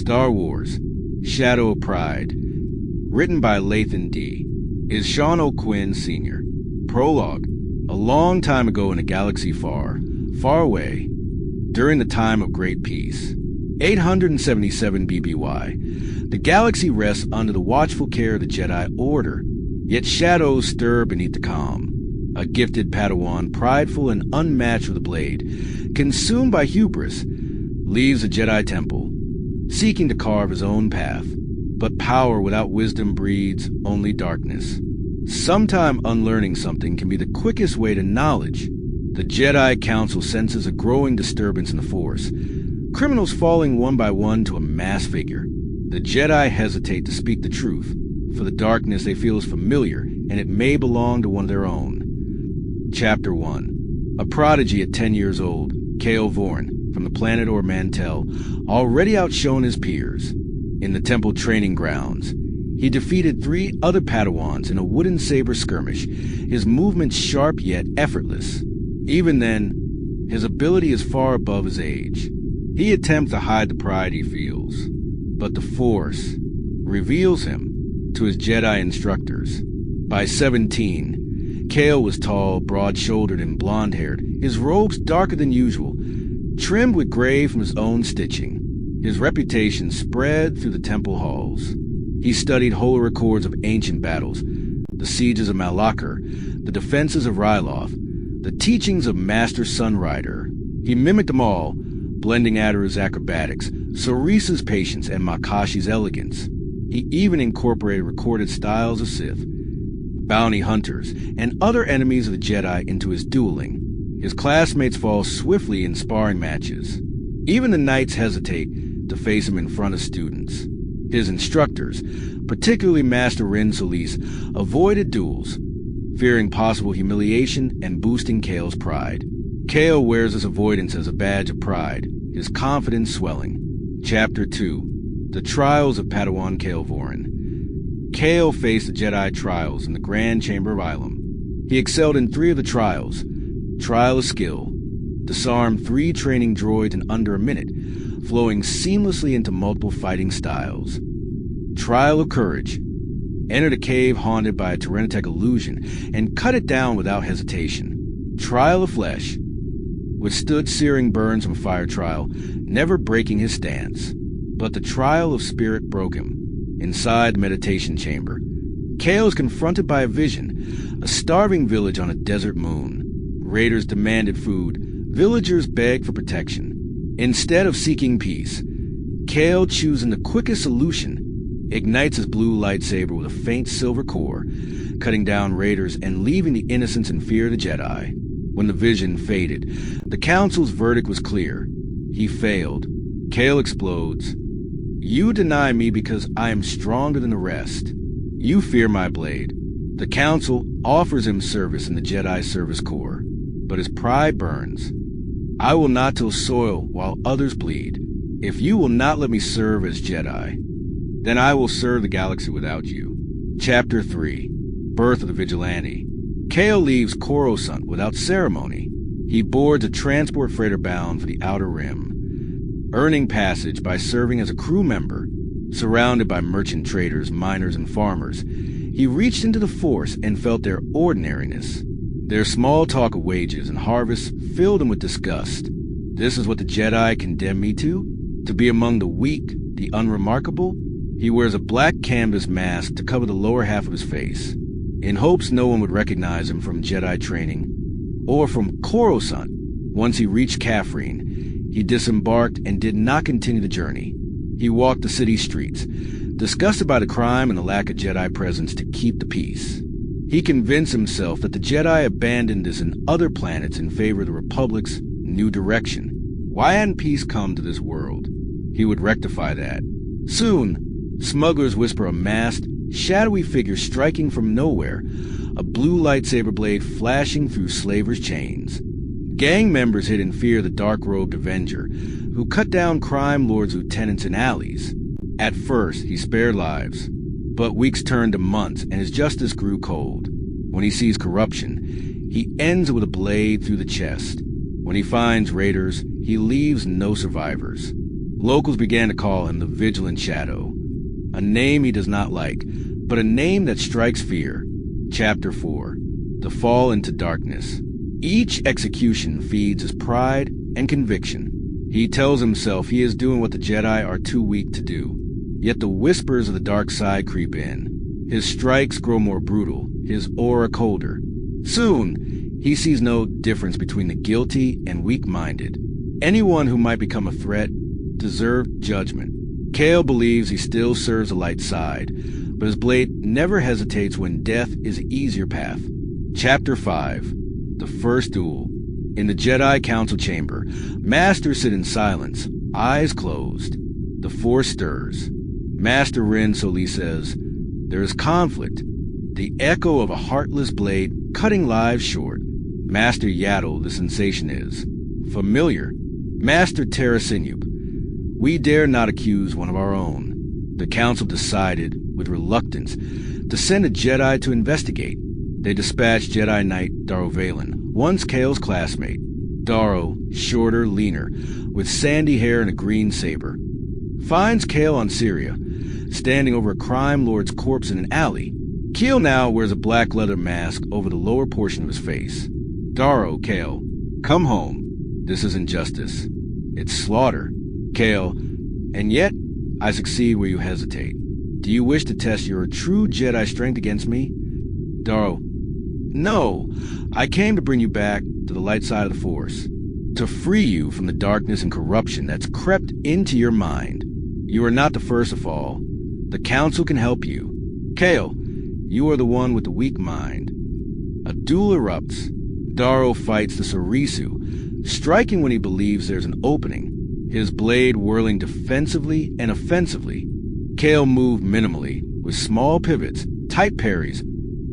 Star Wars, Shadow of Pride, written by Lathan D., is Sean O'Quinn Sr. Prologue. A long time ago in a galaxy far, far away, during the time of great peace, 877 BBY, the galaxy rests under the watchful care of the Jedi Order, yet shadows stir beneath the calm. A gifted Padawan, prideful and unmatched with a blade, consumed by hubris, leaves the Jedi Temple, seeking to carve his own path. But power without wisdom breeds only darkness. Sometime unlearning something can be the quickest way to knowledge. The Jedi Council senses a growing disturbance in the Force, criminals falling one by one to a mass figure. The Jedi hesitate to speak the truth, for the darkness they feel is familiar, and it may belong to one of their own. Chapter 1. A prodigy at 10 years old, Kale Vorn, from the planet Ormantel, already outshone his peers. In the temple training grounds, he defeated 3 other Padawans in a wooden saber skirmish, his movements sharp yet effortless. Even then, his ability is far above his age. He attempts to hide the pride he feels, but the Force reveals him to his Jedi instructors. By 17, Kale was tall, broad-shouldered, and blonde-haired, his robes darker than usual, trimmed with gray from his own stitching. His reputation spread through the temple halls. He studied holy records of ancient battles, the sieges of Malachor, the defenses of Ryloth, the teachings of Master Sunrider. He mimicked them all, blending Adaru's acrobatics, Soresa's patience, and Makashi's elegance. He even incorporated recorded styles of Sith, bounty hunters, and other enemies of the Jedi into his dueling. His classmates fall swiftly in sparring matches. Even the knights hesitate to face him in front of students. His instructors, particularly Master Rin Solis, avoided duels, fearing possible humiliation and boosting Kale's pride. Kale wears this avoidance as a badge of pride, his confidence swelling. Chapter 2. The Trials of Padawan Kale Vorn. Kale faced the Jedi trials in the Grand Chamber of Ilum. He excelled in 3 of the trials. Trial of Skill, disarmed 3 training droids in under a minute, flowing seamlessly into multiple fighting styles. Trial of Courage, entered a cave haunted by a Tyranotech illusion and cut it down without hesitation. Trial of Flesh, withstood searing burns from fire trial, never breaking his stance. But the Trial of Spirit broke him. Inside the meditation chamber, Kale is confronted by a vision, a starving village on a desert moon. Raiders demanded food, villagers begged for protection. Instead of seeking peace, Kale, choosing the quickest solution, ignites his blue lightsaber with a faint silver core, cutting down raiders and leaving the innocents in fear of the Jedi. When the vision faded, the Council's verdict was clear. He failed. Kale explodes. You deny me because I am stronger than the rest. You fear my blade. The Council offers him service in the Jedi Service Corps, but his pride burns. I will not till soil while others bleed. If you will not let me serve as Jedi, then I will serve the galaxy without you. Chapter 3. Birth of the Vigilante. Kale leaves Coruscant without ceremony. He boards a transport freighter bound for the Outer Rim, earning passage by serving as a crew member. Surrounded by merchant traders, miners, and farmers, he reached into the Force and felt their ordinariness. Their small talk of wages and harvests filled him with disgust. This is what the Jedi condemn me to? To be among the weak, the unremarkable? He wears a black canvas mask to cover the lower half of his face, in hopes no one would recognize him from Jedi training or from Coruscant. Once he reached Catherine, he disembarked and did not continue the journey. He walked the city streets, disgusted by the crime and the lack of Jedi presence to keep the peace. He convinced himself that the Jedi abandoned this and other planets in favor of the Republic's new direction. Why hadn't peace come to this world? He would rectify that. Soon, smugglers whisper a masked, shadowy figure striking from nowhere, a blue lightsaber blade flashing through slavers' chains. Gang members hid in fear of the dark-robed Avenger, who cut down crime lords' lieutenants in alleys. At first, he spared lives, but weeks turned to months and his justice grew cold. When he sees corruption, he ends it with a blade through the chest. When he finds raiders, he leaves no survivors. Locals began to call him the Vigilant Shadow, a name he does not like, but a name that strikes fear. Chapter 4. The Fall into Darkness. Each execution feeds his pride and conviction. He tells himself he is doing what the Jedi are too weak to do. Yet the whispers of the dark side creep in. His strikes grow more brutal, his aura colder. Soon, he sees no difference between the guilty and weak-minded. Anyone who might become a threat deserved judgment. Kale believes he still serves the light side, but his blade never hesitates when death is the easier path. Chapter 5. The First Duel. In the Jedi Council chamber, Masters sit in silence, eyes closed. The Force stirs. Master Rin Soli says, "There is conflict. The echo of a heartless blade cutting lives short." Master Yaddle, the sensation is familiar. Master Terra Sinub, "We dare not accuse one of our own." The council decided, with reluctance, to send a Jedi to investigate. They dispatched Jedi Knight Darrow Valen, once Kale's classmate. Darrow, shorter, leaner, with sandy hair and a green saber, finds Kale on Syria, standing over a crime lord's corpse in an alley. Kale now wears a black leather mask over the lower portion of his face. "Darrow, Kale, come home. This isn't justice. It's slaughter." Kale, "And yet, I succeed where you hesitate. Do you wish to test your true Jedi strength against me?" Darrow, "No, I came to bring you back to the light side of the Force, to free you from the darkness and corruption that's crept into your mind. You are not the first to fall. The Council can help you. Kale, you are the one with the weak mind." A duel erupts. Darrow fights the Sorisu, striking when he believes there's an opening, his blade whirling defensively and offensively. Kale moved minimally, with small pivots, tight parries,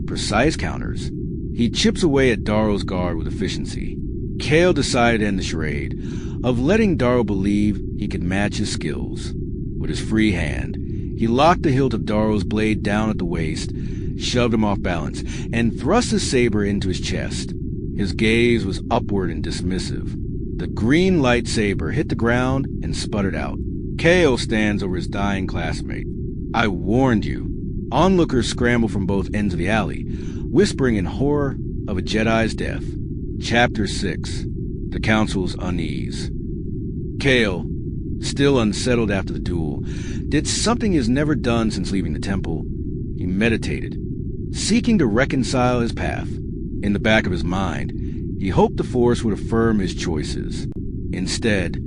precise counters. He chips away at Darrow's guard with efficiency. Kale decided to end the charade of letting Darrow believe he could match his skills. With his free hand, he locked the hilt of Darrow's blade down at the waist, shoved him off balance, and thrust his saber into his chest. His gaze was upward and dismissive. The green lightsaber hit the ground and sputtered out. Kale stands over his dying classmate. "I warned you." Onlookers scramble from both ends of the alley, whispering in horror of a Jedi's death. Chapter 6. The Council's Unease. Kale, still unsettled after the duel, did something he has never done since leaving the temple. He meditated, seeking to reconcile his path. In the back of his mind, he hoped the Force would affirm his choices. Instead,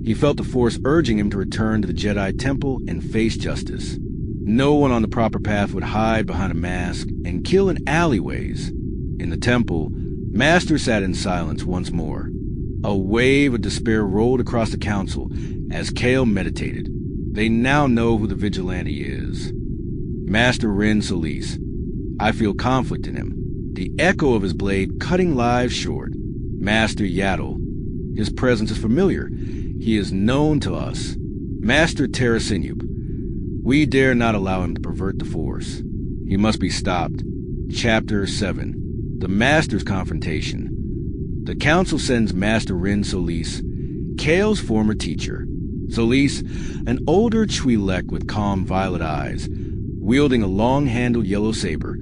he felt the Force urging him to return to the Jedi Temple and face justice. No one on the proper path would hide behind a mask and kill in alleyways. In the temple, Master sat in silence once more. A wave of despair rolled across the council as Kale meditated. They now know who the vigilante is. Master Rin Solis. I feel conflict in him, the echo of his blade cutting lives short. Master Yaddle. His presence is familiar. He is known to us. Master Terra Sinub. We dare not allow him to pervert the Force. He must be stopped. Chapter 7. The Master's Confrontation. The Council sends Master Rin Solis, Kale's former teacher. Solis, an older Twi'lek with calm violet eyes, wielding a long-handled yellow saber,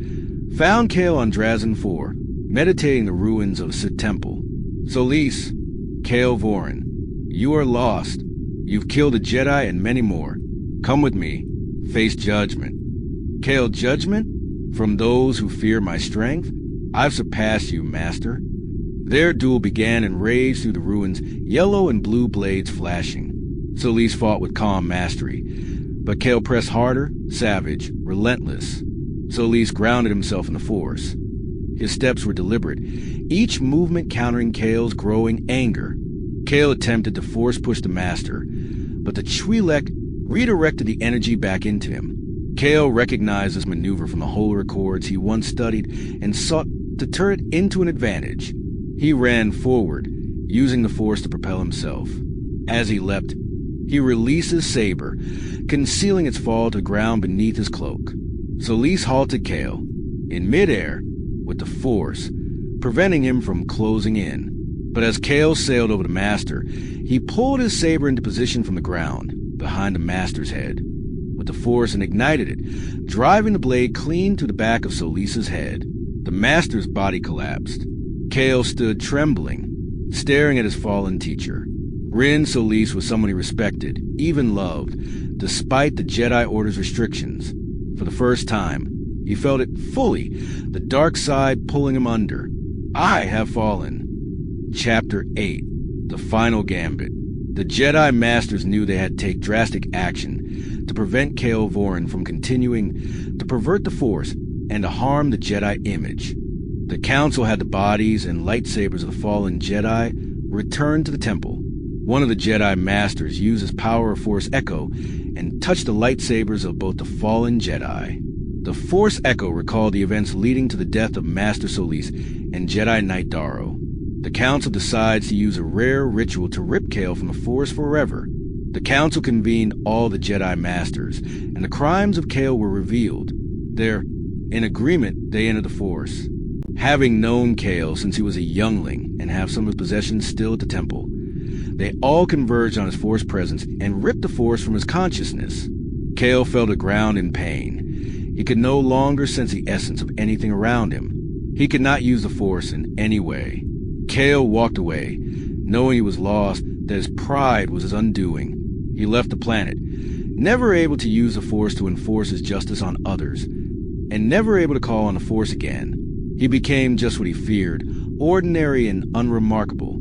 found Kale on Drazin 4, meditating the ruins of Sith Temple. Solis, Kale Vorin, you are lost. You've killed a Jedi and many more. Come with me. Face judgment. Kale, judgment? From those who fear my strength? I've surpassed you, Master. Their duel began and raged through the ruins, yellow and blue blades flashing. Solis fought with calm mastery, but Kale pressed harder, savage, relentless. Solis grounded himself in the Force. His steps were deliberate, each movement countering Kale's growing anger. Kale attempted to force push the Master, but the Twi'lek redirected the energy back into him. Kale recognized this maneuver from the Holy Accords he once studied and sought to turn it into an advantage. He ran forward, using the Force to propel himself. As he leapt, he released his saber, concealing its fall to the ground beneath his cloak. Solis halted Kale, in midair, with the Force, preventing him from closing in. But as Kale sailed over the Master, he pulled his saber into position from the ground, behind the Master's head, with the Force, and ignited it, driving the blade clean to the back of Solis's head. The Master's body collapsed. Kale stood trembling, staring at his fallen teacher. Rin Solis was someone he respected, even loved, despite the Jedi Order's restrictions. For the first time, he felt it fully, the dark side pulling him under. I have fallen. Chapter 8. The Final Gambit. The Jedi Masters knew they had to take drastic action to prevent Kale Vorin from continuing to pervert the Force and to harm the Jedi image. The Council had the bodies and lightsabers of the fallen Jedi returned to the temple. One of the Jedi Masters used his power of Force Echo and touched the lightsabers of both the fallen Jedi. The Force Echo recalled the events leading to the death of Master Solis and Jedi Knight Daro. The Council decides to use a rare ritual to rip Kale from the Force forever. The Council convened all the Jedi Masters, and the crimes of Kale were revealed. In agreement, they entered the Force. Having known Kale since he was a youngling and have some of his possessions still at the temple, they all converged on his Force presence and ripped the Force from his consciousness. Kale fell to the ground in pain. He could no longer sense the essence of anything around him. He could not use the Force in any way. Kale walked away, knowing he was lost, that his pride was his undoing. He left the planet, never able to use the Force to enforce his justice on others, and never able to call on the Force again. He became just what he feared, ordinary and unremarkable.